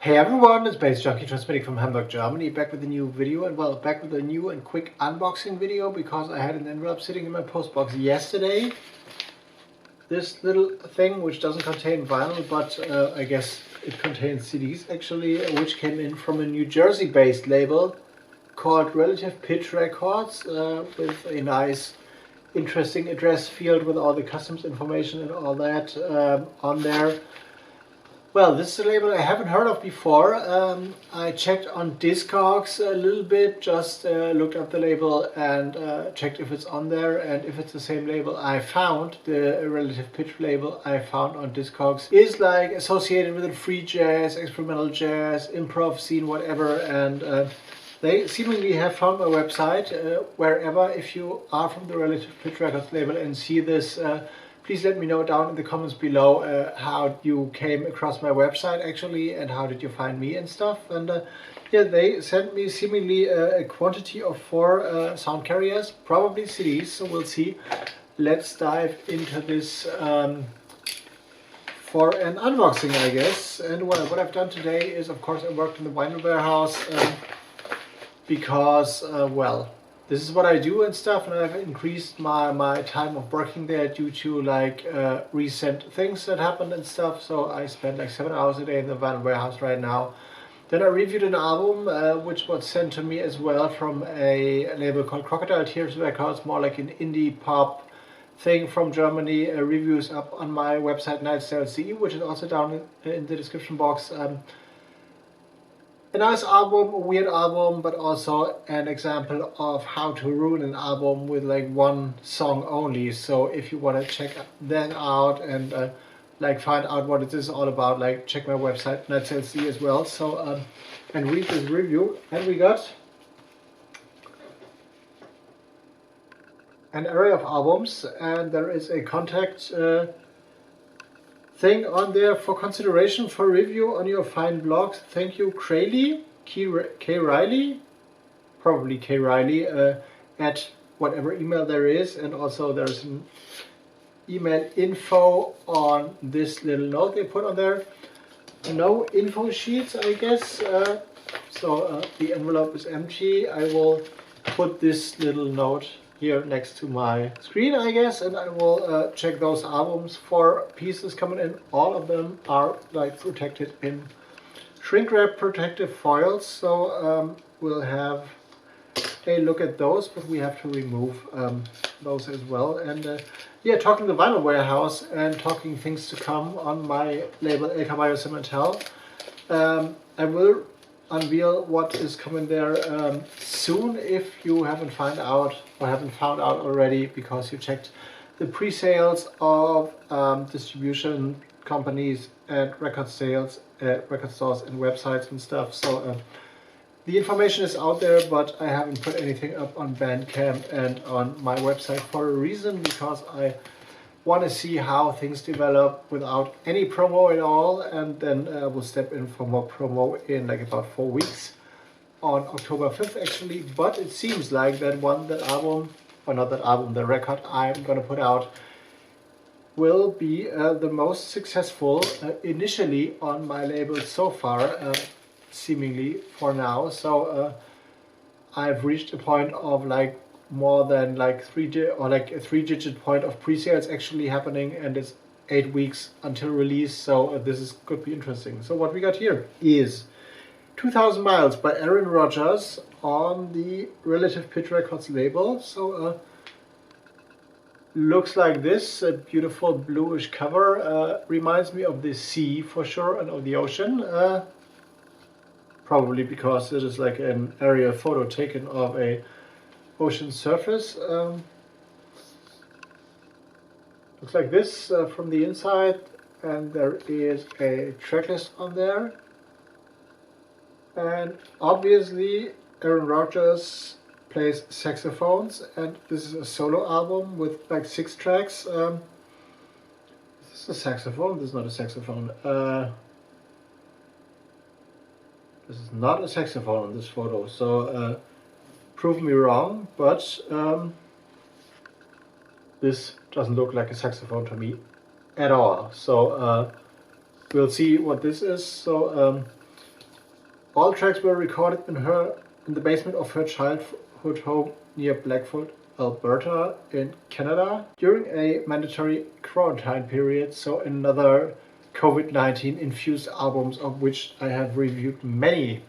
Hey everyone, it's Bass Junkie transmitting from Hamburg, Germany, back with a new video, and well, back with a new and quick unboxing video because I had an envelope sitting in my postbox yesterday. This little thing, which doesn't contain vinyl, but I guess it contains CDs actually, which came in from a New Jersey based label called Relative Pitch Records, with a nice interesting address field with all the customs information and all that on there. Well, this is a label I haven't heard of before. I checked on Discogs a little bit, just looked up the label and checked if it's on there, and if it's the same label I found, the Relative Pitch label I found on Discogs is like associated with free jazz, experimental jazz, improv scene, whatever, and they seemingly have found my website. Wherever, if you are from the Relative Pitch Records label and see this, please let me know down in the comments below how you came across my website actually, and how did you find me and stuff. And yeah, they sent me seemingly a quantity of 4 sound carriers, probably CDs, so we'll see. Let's dive into this for an unboxing, I guess. And well, what I've done today is, of course, I worked in the vinyl warehouse because, well, this is what I do and stuff, and I've increased my time of working there due to like recent things that happened and stuff. So I spend like 7 hours a day in the vinyl warehouse right now. Then I reviewed an album which was sent to me as well from a label called Crocodile Tears Records, more like an indie pop thing from Germany. Reviews up on my website baze.djunkiii, which is also down in the description box. A nice album, a weird album, but also an example of how to ruin an album with like one song only. So if you want to check that out and like find out what it is all about, like check my website baze.djunkiii as well. So and read this review. And we got an array of albums, and there is a contact thing on there for consideration for review on your fine blogs. Thank you, K. Riley, probably K. Riley, at whatever email there is. And also there's an email info on this little note they put on there. No info sheets, I guess. So the envelope is empty. I will put this little note here next to my screen, I guess, and I will check those albums for pieces coming in. All of them are like protected in shrink wrap protective foils, so we'll have a look at those, but we have to remove those as well. And yeah, talking the vinyl warehouse and talking things to come on my label El Caballo Cemental, I will unveil what is coming there soon, if you haven't found out already, because you checked the pre-sales of distribution companies and record sales at record stores and websites and stuff. So the information is out there, but I haven't put anything up on BANDCAMP and on my website for a reason, because I want to see how things develop without any promo at all, and then we'll step in for more promo in like about 4 weeks on October 5th actually. But it seems like the record I'm gonna put out will be the most successful initially on my label so far, seemingly for now. So I've reached a point of like more than like a 3-digit point of pre-sales actually happening, and it's 8 weeks until release, so this could be interesting. So what we got here is 2000 Miles by Aaron Rodgers on the Relative Pitch Records label. So looks like this, a beautiful bluish cover, reminds me of the sea for sure, and of the ocean, probably because it is like an aerial photo taken of a ocean surface. Looks like this from the inside, and there is a tracklist on there. And obviously Aaron Rodgers plays saxophones, and this is a solo album with like 6 tracks. Is this a saxophone? This is not a saxophone. This is not a saxophone on this photo, so prove me wrong, but this doesn't look like a saxophone to me at all. So we'll see what this is. So All tracks were recorded in the basement of her childhood home near Blackfoot, Alberta in Canada during a mandatory quarantine period, so another COVID-19 infused albums, of which I have reviewed many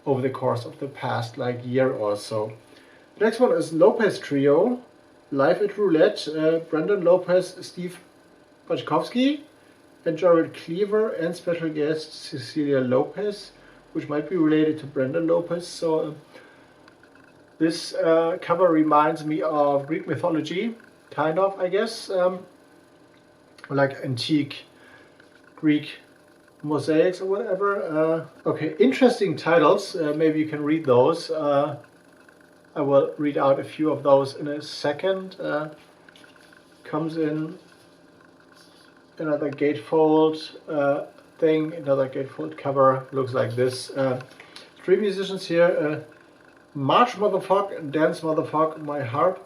over the course of the past year or so. The next one is Lopez Trio, live at Roulette, Brendan Lopez, Steve Bajkowski, and Gerald Cleaver, and special guest Cecilia Lopez, which might be related to Brendan Lopez. So this cover reminds me of Greek mythology, kind of, I guess, like antique Greek mosaics or whatever. Okay, interesting titles. Maybe you can read those. I will read out a few of those in a second. Comes in another gatefold thing, another gatefold cover. Looks like this. 3 musicians here. March motherfuck, dance motherfuck, my heart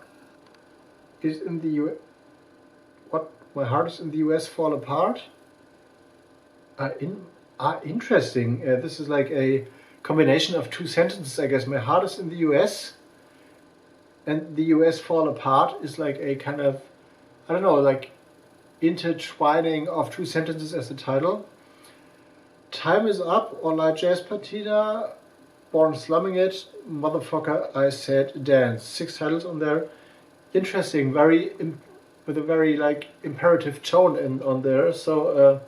is in the U.S. What? My heart is in the U.S. fall apart. Interesting. This is like a combination of 2 sentences, I guess. My heart is in the U.S. and the U.S. fall apart is like a kind of, I don't know, like intertwining of 2 sentences as the title. Time is up, or like jazz patina. Born slumming it, motherfucker, I said dance. 6 titles on there. Interesting, with a very like imperative tone on there. So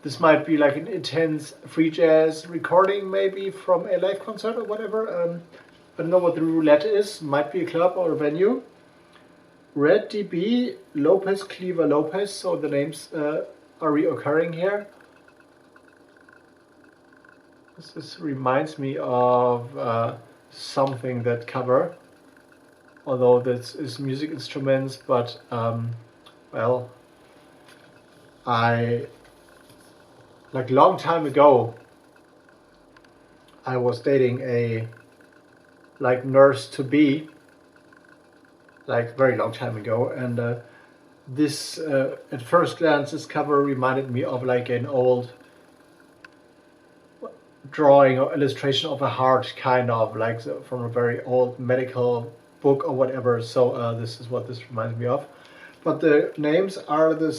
this might be like an intense free jazz recording, maybe from a live concert or whatever. I don't know what the Roulette is. Might be a club or a venue. Red DB, Lopez, Cleaver Lopez. So the names are reoccurring here. This reminds me of something, that cover, although this is music instruments, but well, like long time ago, I was dating a like nurse-to-be, like very long time ago, and this at first glance, this cover reminded me of like an old drawing or illustration of a heart, kind of like from a very old medical book or whatever. So this is what this reminds me of. But the names are the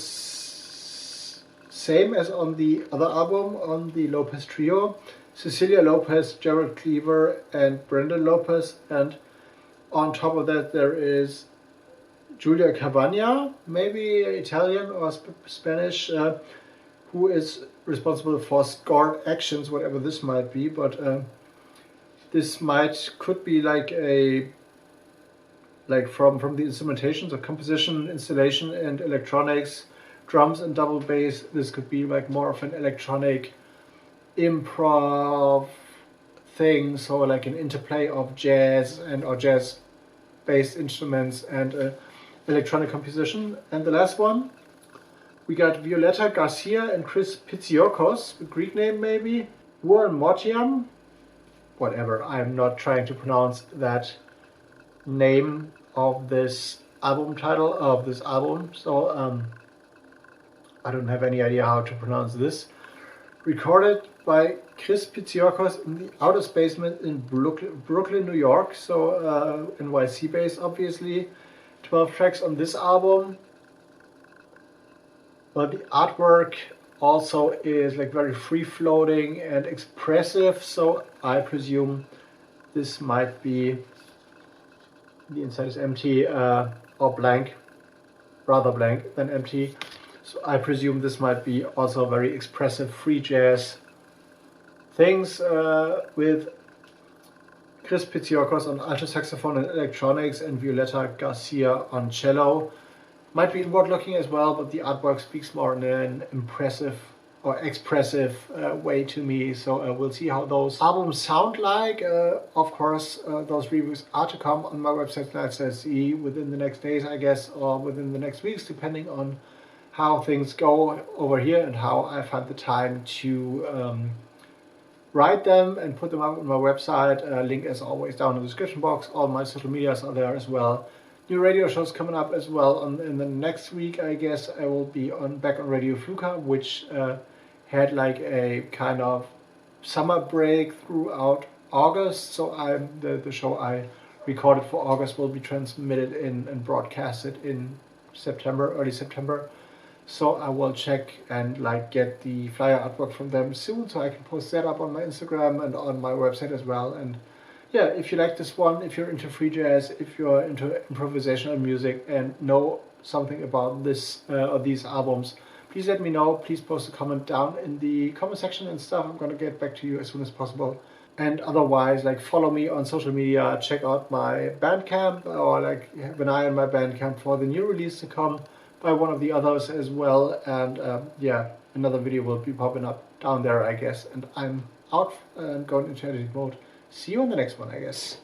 same as on the other album, on the Lopez Trio. Cecilia Lopez, Gerald Cleaver, and Brendan Lopez. And on top of that there is Julia Cavagna, maybe Italian or Spanish, who is responsible for scored actions, whatever this might be, but this could be like from the instrumentations or composition, installation, and electronics, drums and double bass. This could be like more of an electronic improv thing, so like an interplay of jazz or jazz-based instruments and electronic composition. And the last one, we got Violeta Garcia and Chris Pitsiokos, a Greek name maybe. Warren Motiam, whatever, I'm not trying to pronounce that name of this album title, of this album, so I don't have any idea how to pronounce this. Recorded by Chris Pitsiokos in the outer basement in Brooklyn, New York, so NYC based obviously. 12 tracks on this album. But the artwork also is like very free-floating and expressive, so I presume this might be, the inside is empty or blank, rather blank than empty. So I presume this might be also very expressive free jazz things with Chris Pitsiokos on alto saxophone and electronics and Violeta Garcia on cello. Might be inward looking as well, but the artwork speaks more in an impressive or expressive way to me. So we'll see how those albums sound like. Of course, those reviews are to come on my website tonight's.de within the next days, I guess, or within the next weeks, depending on how things go over here and how I find the time to write them and put them up on my website. Link as always down in the description box. All my social medias are there as well. New radio shows coming up as well. In the next week, I guess I will be back on Radio Flouka, which had like a kind of summer break throughout August, so the show I recorded for August will be transmitted and broadcasted in September, early September. So I will check and like get the flyer artwork from them soon, so I can post that up on my Instagram and on my website as well. And yeah, if you like this one, if you're into free jazz, if you're into improvisational music and know something about this or these albums, please let me know. Please post a comment down in the comment section and stuff. I'm gonna get back to you as soon as possible. And otherwise, like, follow me on social media, check out my Bandcamp, or like have an eye on my Bandcamp for the new release to come by one of the others as well. And yeah, another video will be popping up down there, I guess. And I'm out and going into editing mode. See you on the next one, I guess.